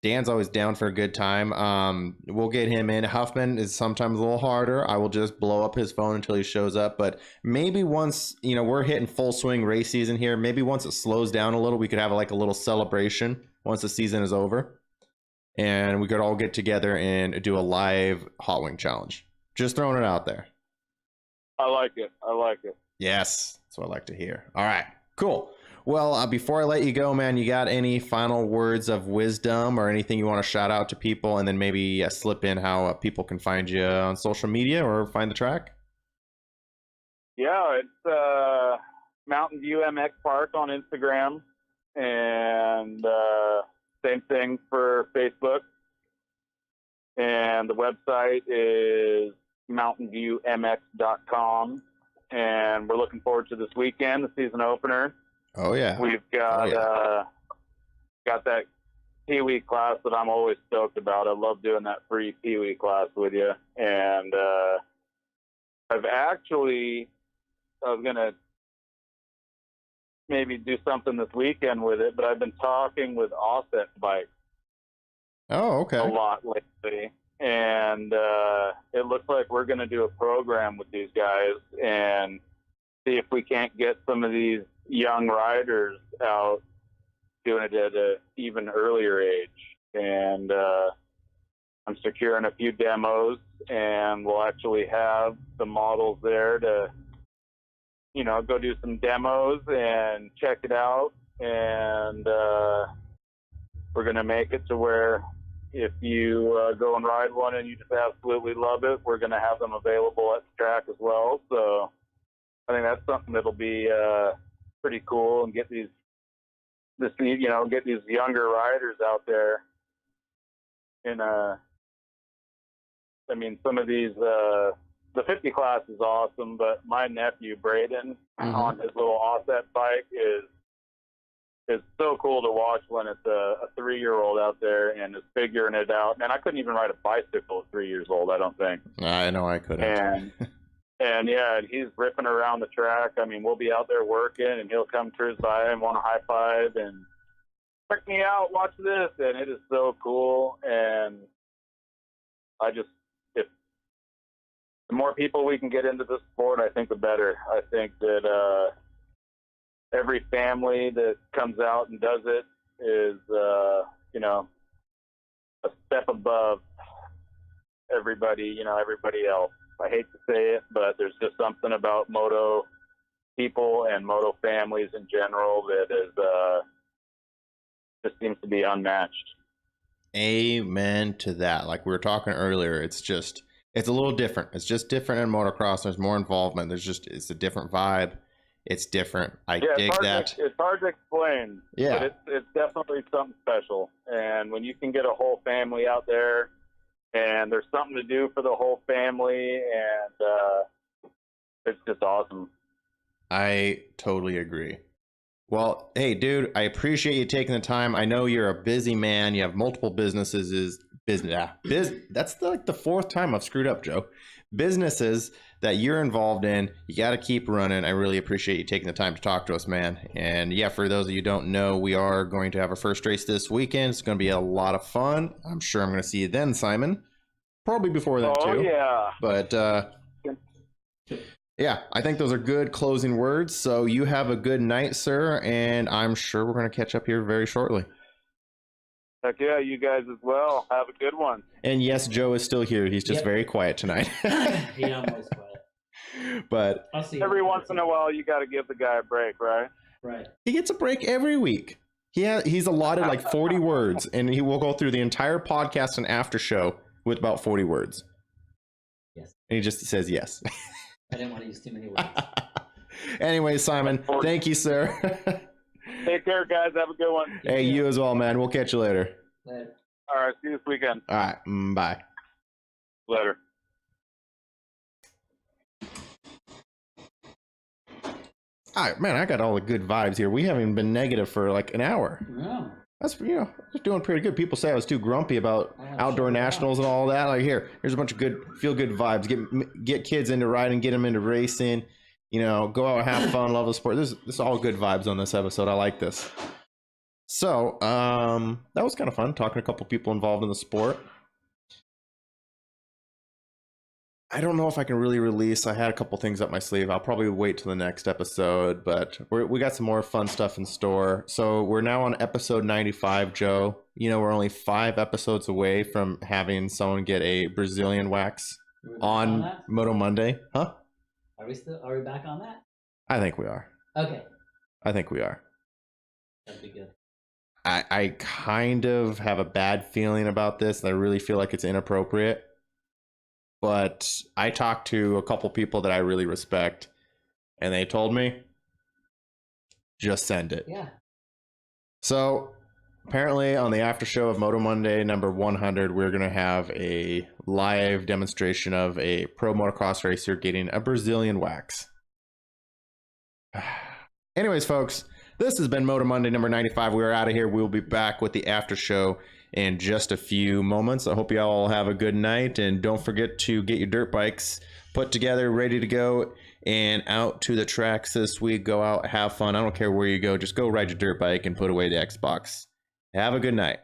Dan's always down for a good time. We'll get him in. Huffman is sometimes a little harder. I will just blow up his phone until he shows up. But maybe once, we're hitting full swing race season here. Maybe once it slows down a little, we could have like a little celebration once the season is over. And we could all get together and do a live Hot Wing Challenge. Just throwing it out there. I like it. Yes, that's what I like to hear. All right, cool. Well, before I let you go, man, you got any final words of wisdom or anything you want to shout out to people, and then maybe slip in how people can find you on social media or find the track? Yeah, it's Mountain View MX Park on Instagram, and same thing for Facebook. And the website is mountainviewmx.com, and we're looking forward to this weekend, the season opener. Oh yeah, we've got got that Pee-wee class that I'm always stoked about. I love doing that free Pee-wee class with you, and I was gonna maybe do something this weekend with it, but I've been talking with offset bikes. Oh, okay. A lot lately. And it looks like we're going to do a program with these guys and see if we can't get some of these young riders out doing it at an even earlier age. And I'm securing a few demos, and we'll actually have the models there to, go do some demos and check it out. And we're going to make it to where if you go and ride one and you just absolutely love it, we're going to have them available at the track as well. So I think that's something that'll be pretty cool, and get these younger riders out there. And some of these, the 50 class is awesome, but my nephew Braden on his little offset bike is so cool to watch when it's a 3-year-old out there and is figuring it out. And I couldn't even ride a bicycle at 3 years old, I don't think. I know I couldn't. And yeah, he's ripping around the track. I mean, we'll be out there working, and he'll come cruise by and want a high five and check me out, watch this. And it is so cool. And if the more people we can get into this sport, I think the better. I think that every family that comes out and does it is, a step above everybody else. I hate to say it, but there's just something about moto people and moto families in general that is just seems to be unmatched. Amen to that. Like we were talking earlier, it's a little different. It's just different in motocross. There's more involvement. It's a different vibe. It's different. I dig that. It's hard to explain. Yeah. But it's definitely something special. And when you can get a whole family out there and there's something to do for the whole family, and it's just awesome. I totally agree. Well, hey, dude, I appreciate you taking the time. I know you're a busy man. You have multiple businesses. That's like the fourth time I've screwed up, Joe. Businesses that you're involved in, you got to keep running. I really appreciate you taking the time to talk to us, man. And yeah, for those of you who don't know, we are going to have our first race this weekend. It's going to be a lot of fun. I'm sure I'm going to see you then, Simon. Probably before that, too. Oh, yeah. But yeah, I think those are good closing words. So you have a good night, sir, and I'm sure we're going to catch up here very shortly. Heck yeah, you guys as well. Have a good one. And yes, Joe is still here. He's just very quiet tonight. Yeah, I'm always quiet. But I'll see you Every later. once in a while, you got to give the guy a break, right? Right. he gets a break every week. He's allotted like 40 words, and he will go through the entire podcast and after show with about 40 words. Yes. And he just says yes. I didn't want to use too many words. Anyway, Simon, thank you, sir. Take care, guys. Have a good one. Hey, you as well, man. We'll catch you later. Later. All right. See you this weekend. All right. Bye. Later. All right, man, I got all the good vibes here. We haven't been negative for like an hour. No. That's, just doing pretty good. People say I was too grumpy about outdoor nationals and all that. Like, here's a bunch of good, feel good vibes. Get kids into riding, get them into racing. Go out, have fun, love the sport. This is all good vibes on this episode. I like this. So, that was kind of fun talking to a couple people involved in the sport. I don't know if I can really release. I had a couple things up my sleeve. I'll probably wait till the next episode, but we got some more fun stuff in store. So we're now on episode 95, Joe. We're only 5 episodes away from having someone get a Brazilian wax on Moto Monday. Huh? Are we back on that? I think we are. Okay. I think we are. That'd be good. I kind of have a bad feeling about this. I really feel like it's inappropriate. But I talked to a couple people that I really respect, and they told me, just send it. Yeah. So apparently on the after show of Moto Monday number 100, we're going to have a live demonstration of a pro motocross racer getting a Brazilian wax. Anyways, folks, this has been Moto Monday number 95. We're out of here. We'll be back with the after show in just a few moments. I hope you all have a good night, and don't forget to get your dirt bikes put together, ready to go, and out to the tracks this week. Go out, have fun. I don't care where you go. Just go ride your dirt bike and put away the Xbox. Have a good night.